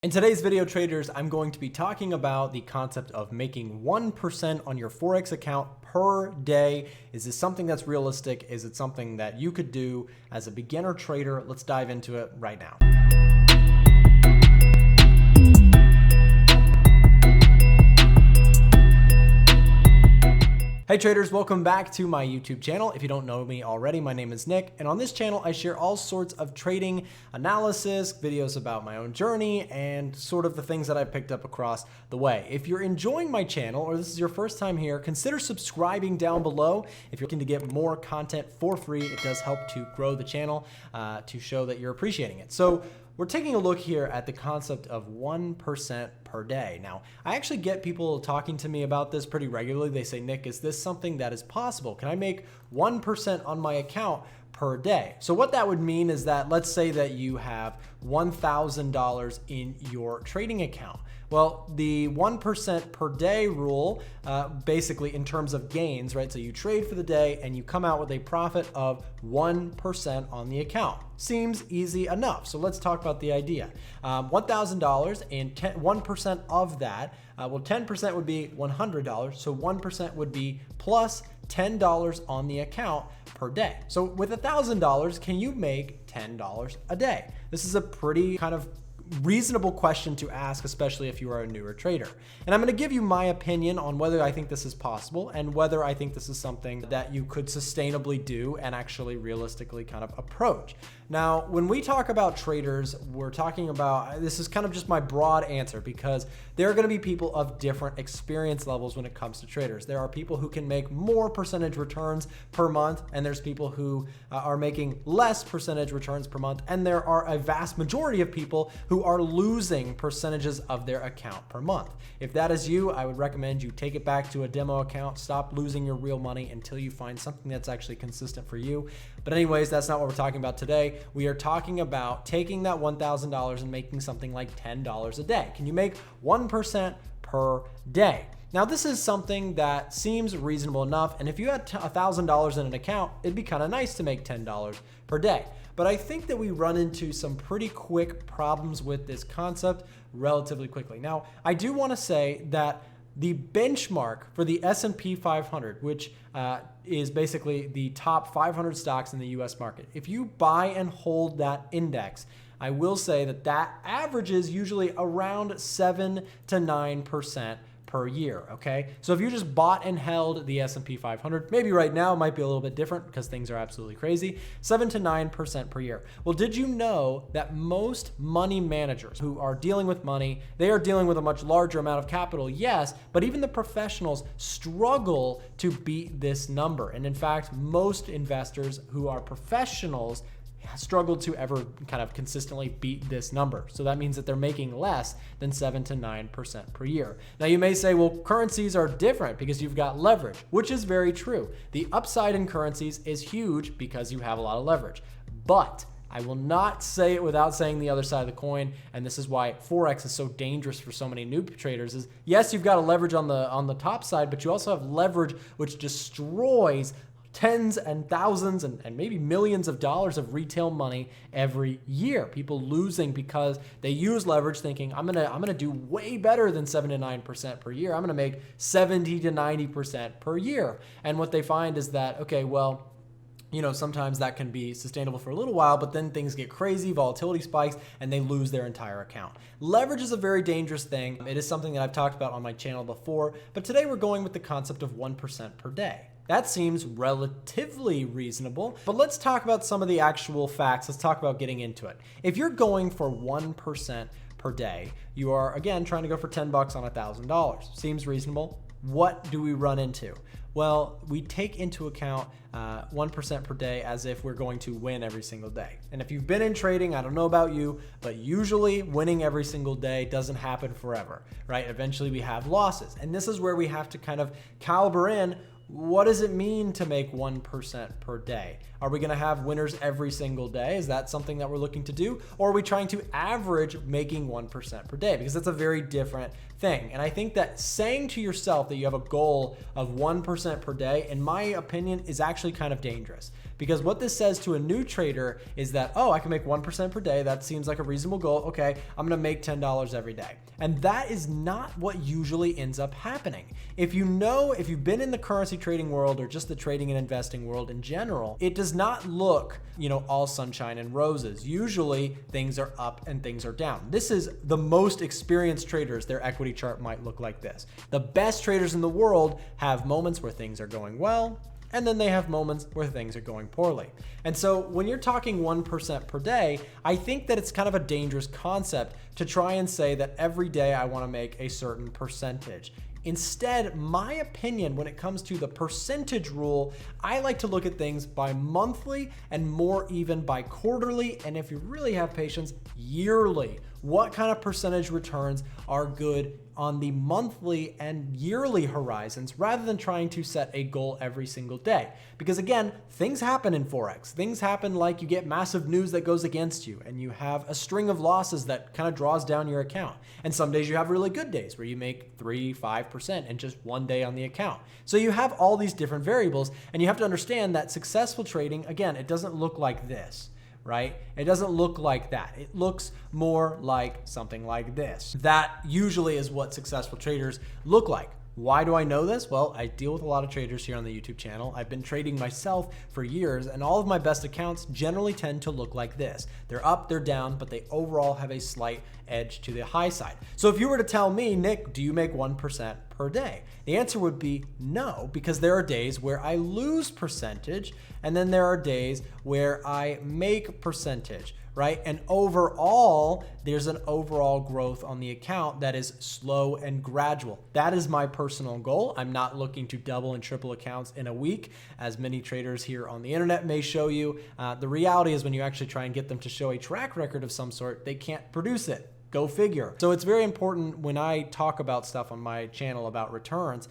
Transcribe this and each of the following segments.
In today's video, traders, I'm going to be talking about the concept of making 1% on your Forex account per day. Is this something that's realistic? Is it something that you could do as a beginner trader? Let's dive into it right now. Hey traders, welcome back to my YouTube channel. If you don't know me already, my name is Nick, and on this channel I share all sorts of trading analysis, videos about my own journey, and sort of the things that I picked up across the way. If you're enjoying my channel, or this is your first time here, consider subscribing down below. If you're looking to get more content for free, it does help to grow the channel to show that you're appreciating it. So we're taking a look here at the concept of 1% per day. Now, I actually get people talking to me about this pretty regularly. They say, Nick, is this something that is possible? Can I make 1% on my account per day? So what that would mean is that, let's say that you have $1,000 in your trading account. Well, the 1% per day rule, basically in terms of gains, right? So you trade for the day and you come out with a profit of 1% on the account. Seems easy enough. So let's talk about the idea. $1,000 and 1% of that, well, 10% would be $100. So 1% would be plus $10 on the account per day. So with $1,000, can you make $10 a day? This is a pretty kind of reasonable question to ask, especially if you are a newer trader. And I'm going to give you my opinion on whether I think this is possible and whether I think this is something that you could sustainably do and actually realistically kind of approach. Now, when we talk about traders, we're talking about, this is kind of just my broad answer, because there are going to be people of different experience levels when it comes to traders. There are people who can make more percentage returns per month, and there's people who are making less percentage returns per month, and there are a vast majority of people who are losing percentages of their account per month. If that is you, I would recommend you take it back to a demo account, stop losing your real money until you find something that's actually consistent for you. But anyways, that's not what we're talking about today. We are talking about taking that $1,000 and making something like $10 a day. Can you make 1% per day? Now, this is something that seems reasonable enough, and if you had $1,000 in an account, it'd be kind of nice to make $10 per day. But I think that we run into some pretty quick problems with this concept relatively quickly. Now, I do want to say that the benchmark for the S&P 500, which is basically the top 500 stocks in the US market, if you buy and hold that index, I will say that that averages usually around 7 to 9% per year, okay? So if you just bought and held the S&P 500, maybe right now it might be a little bit different because things are absolutely crazy, 7 to 9% per year. Well, did you know that most money managers who are dealing with money, they are dealing with a much larger amount of capital, yes, but even the professionals struggle to beat this number. And in fact, most investors who are professionals struggled to ever kind of consistently beat this number. So that means that they're making less than 7 to 9% per year. Now you may say, well, currencies are different because you've got leverage, which is very true. The upside in currencies is huge because you have a lot of leverage. But I will not say it without saying the other side of the coin, and this is why Forex is so dangerous for so many new traders, is yes, you've got a leverage on the top side, but you also have leverage which destroys tens and thousands and maybe millions of dollars of retail money every year. People losing because they use leverage thinking, I'm gonna do way better than 7 to 9% per year. I'm gonna make 70 to 90% per year. And what they find is that, okay, well, you know, sometimes that can be sustainable for a little while, but then things get crazy, volatility spikes, and they lose their entire account. Leverage is a very dangerous thing. It is something that I've talked about on my channel before, but today we're going with the concept of 1% per day. That seems relatively reasonable, but let's talk about some of the actual facts. Let's talk about getting into it. If you're going for 1% per day, you are, again, trying to go for 10 bucks on $1,000. Seems reasonable. What do we run into? Well, we take into account 1% per day as if we're going to win every single day. And if you've been in trading, I don't know about you, but usually winning every single day doesn't happen forever, right? Eventually we have losses. And this is where we have to kind of calibrate in, what does it mean to make 1% per day? Are we going to have winners every single day? Is that something that we're looking to do? Or are we trying to average making 1% per day? Because that's a very different thing. And I think that saying to yourself that you have a goal of 1% per day, in my opinion, is actually kind of dangerous. because what this says to a new trader is that, oh, I can make 1% per day. That seems like a reasonable goal. Okay, I'm gonna make $10 every day. And that is not what usually ends up happening. If you've been in the currency trading world or just the trading and investing world in general, it does not look, all sunshine and roses. Usually things are up and things are down. This is the most experienced traders. Their equity chart might look like this. The best traders in the world have moments where things are going well, and then they have moments where things are going poorly. And so when you're talking 1% per day, I think that it's kind of a dangerous concept to try and say that every day I want to make a certain percentage. Instead, my opinion when it comes to the percentage rule, I like to look at things by monthly and more even by quarterly, and if you really have patience, yearly. What kind of percentage returns are good on the monthly and yearly horizons rather than trying to set a goal every single day? Because again, things happen in Forex. Things happen like you get massive news that goes against you and you have a string of losses that kind of draws down your account. And some days you have really good days where you make 3-5% in just one day on the account. So you have all these different variables, and you have to understand that successful trading, again, it doesn't look like this. Right? It doesn't look like that. It looks more like something like this. That usually is what successful traders look like. Why do I know this? Well, I deal with a lot of traders here on the YouTube channel. I've been trading myself for years, and all of my best accounts generally tend to look like this. They're up, they're down, but they overall have a slight edge to the high side. So if you were to tell me, Nick, do you make 1% per day? The answer would be no, because there are days where I lose percentage, and then there are days where I make percentage. Right? And overall, there's an overall growth on the account that is slow and gradual. That is my personal goal. I'm not looking to double and triple accounts in a week, as many traders here on the internet may show you. The reality is when you actually try and get them to show a track record of some sort, they can't produce it. Go figure. So it's very important when I talk about stuff on my channel about returns.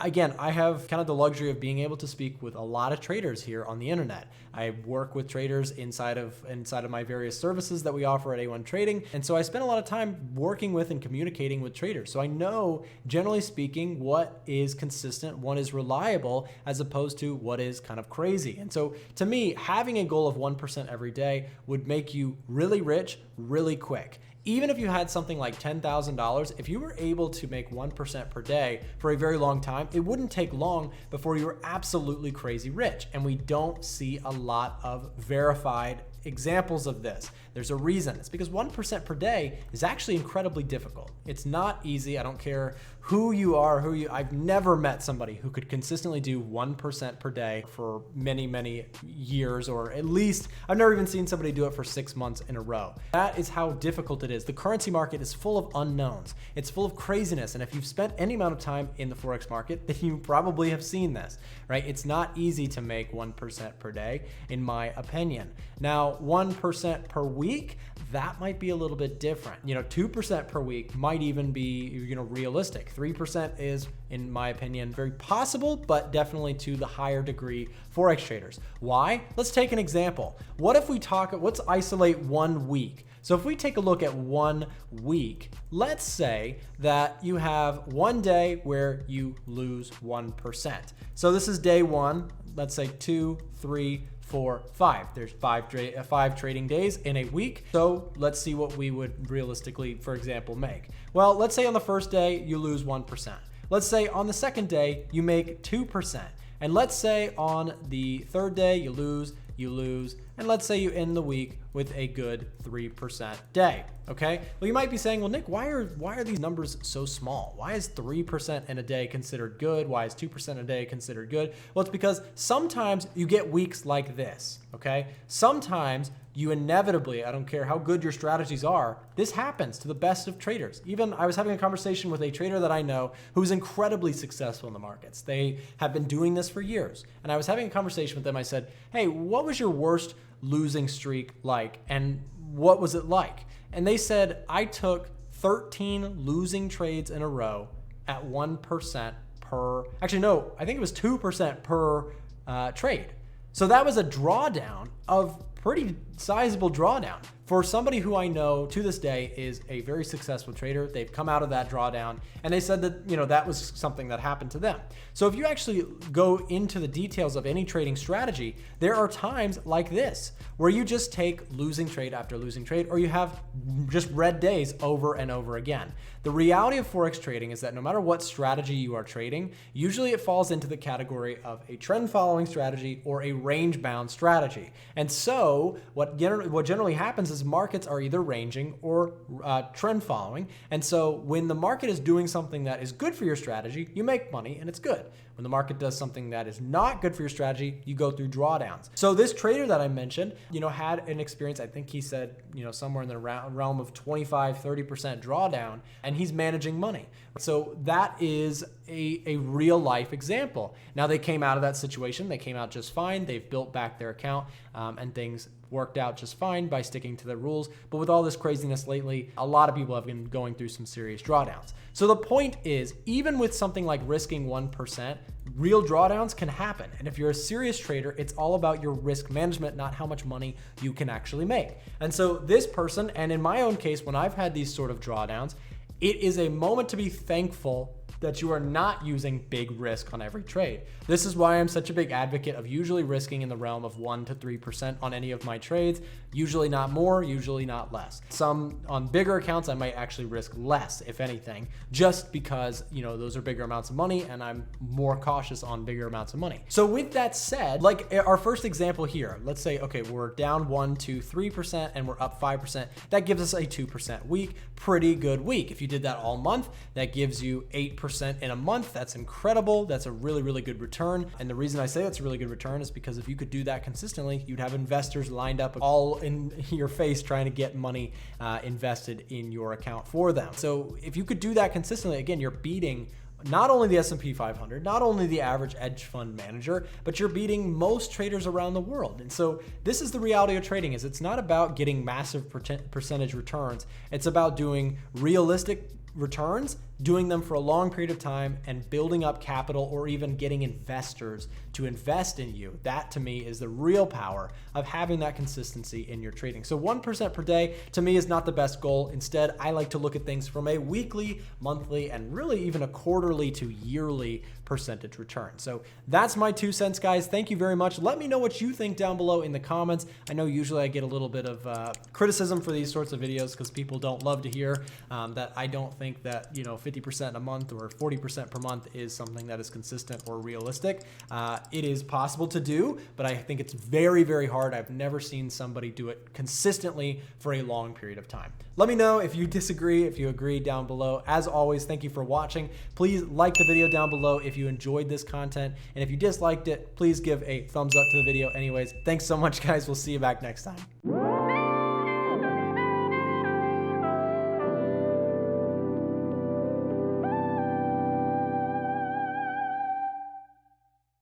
Again, I have kind of the luxury of being able to speak with a lot of traders here on the internet. I work with traders inside of my various services that we offer at A1 Trading. And so I spend a lot of time working with and communicating with traders. So I know, generally speaking, what is consistent, what is reliable, as opposed to what is kind of crazy. And so to me, having a goal of 1% every day would make you really rich really quick. Even if you had something like $10,000, if you were able to make 1% per day for a very long time, it wouldn't take long before you were absolutely crazy rich. And we don't see a lot of verified examples of this. There's a reason. It's because 1% per day is actually incredibly difficult. It's not easy. I don't care who you are, I've never met somebody who could consistently do 1% per day for many, many years, or at least I've never even seen somebody do it for 6 months in a row. That is how difficult it is. The currency market is full of unknowns. It's full of craziness. And if you've spent any amount of time in the Forex market, then you probably have seen this, right? It's not easy to make 1% per day, in my opinion. Now, 1% per week, that might be a little bit different. 2% per week might even be, realistic. 3% is, in my opinion, very possible, but definitely to the higher degree Forex traders. Why? Let's take an example. Let's isolate 1 week. So if we take a look at 1 week, let's say that you have one day where you lose 1%. So this is day 1, let's say 2, 3, 4, 5. There's 5 trading days in a week. So let's see what we would realistically, for example, make. Well, let's say on the first day you lose 1%. Let's say on the second day you make 2%. And let's say on the third day you lose, and let's say you end the week with a good 3% day. Okay. Well, you might be saying, well, Nick, why are these numbers so small? Why is 3% in a day considered good? Why is 2% a day considered good? Well, it's because sometimes you get weeks like this. Okay. Sometimes you inevitably, I don't care how good your strategies are, this happens to the best of traders. Even I was having a conversation with a trader that I know who's incredibly successful in the markets. They have been doing this for years. And I was having a conversation with them. I said, hey, what was your worst losing streak like? And what was it like? And they said, I took 13 losing trades in a row at 1% per, actually, no, I think it was 2% per trade. So that was a drawdown of pretty sizable drawdown. For somebody who I know to this day is a very successful trader, they've come out of that drawdown and they said that, that was something that happened to them. So if you actually go into the details of any trading strategy, there are times like this where you just take losing trade after losing trade, or you have just red days over and over again. The reality of Forex trading is that no matter what strategy you are trading, usually it falls into the category of a trend following strategy or a range bound strategy. And so what generally happens is markets are either ranging or trend following. And so when the market is doing something that is good for your strategy, you make money and it's good. When the market does something that is not good for your strategy, you go through drawdowns. So this trader that I mentioned, had an experience, I think he said, somewhere in the realm of 25-30% drawdown, and he's managing money. So that is a real life example. Now they came out of that situation, they came out just fine, they've built back their account, and things worked out just fine by sticking to the rules. But with all this craziness lately, a lot of people have been going through some serious drawdowns. So the point is, even with something like risking 1%, real drawdowns can happen. And if you're a serious trader, it's all about your risk management, not how much money you can actually make. And so this person, and in my own case, when I've had these sort of drawdowns, it is a moment to be thankful that you are not using big risk on every trade. This is why I'm such a big advocate of usually risking in the realm of 1 to 3% on any of my trades, usually not more, usually not less. Some on bigger accounts, I might actually risk less, if anything, just because, those are bigger amounts of money and I'm more cautious on bigger amounts of money. So with that said, like our first example here, let's say, okay, we're down 1, 2, 3% and we're up 5%. That gives us a 2% week, pretty good week. If you did that all month, that gives you 8% in a month. That's incredible. That's a really, really good return. And the reason I say that's a really good return is because if you could do that consistently, you'd have investors lined up all in your face trying to get money invested in your account for them. So if you could do that consistently, again, you're beating not only the S&P 500, not only the average hedge fund manager, but you're beating most traders around the world. And so this is the reality of trading, is it's not about getting massive percentage returns. It's about doing realistic returns, doing them for a long period of time, and building up capital, or even getting investors to invest in you. That to me is the real power of having that consistency in your trading. So 1% per day to me is not the best goal. Instead, I like to look at things from a weekly, monthly, and really even a quarterly to yearly percentage return. So that's my 2 cents, guys. Thank you very much. Let me know what you think down below in the comments. I know usually I get a little bit of criticism for these sorts of videos because people don't love to hear that I don't think that 50% a month or 40% per month is something that is consistent or realistic. It is possible to do, but I think it's very, very hard. I've never seen somebody do it consistently for a long period of time. Let me know if you disagree, if you agree down below. As always, thank you for watching. Please like the video down below if you enjoyed this content. And if you disliked it, please give a thumbs up to the video anyways. Thanks so much, guys. We'll see you back next time.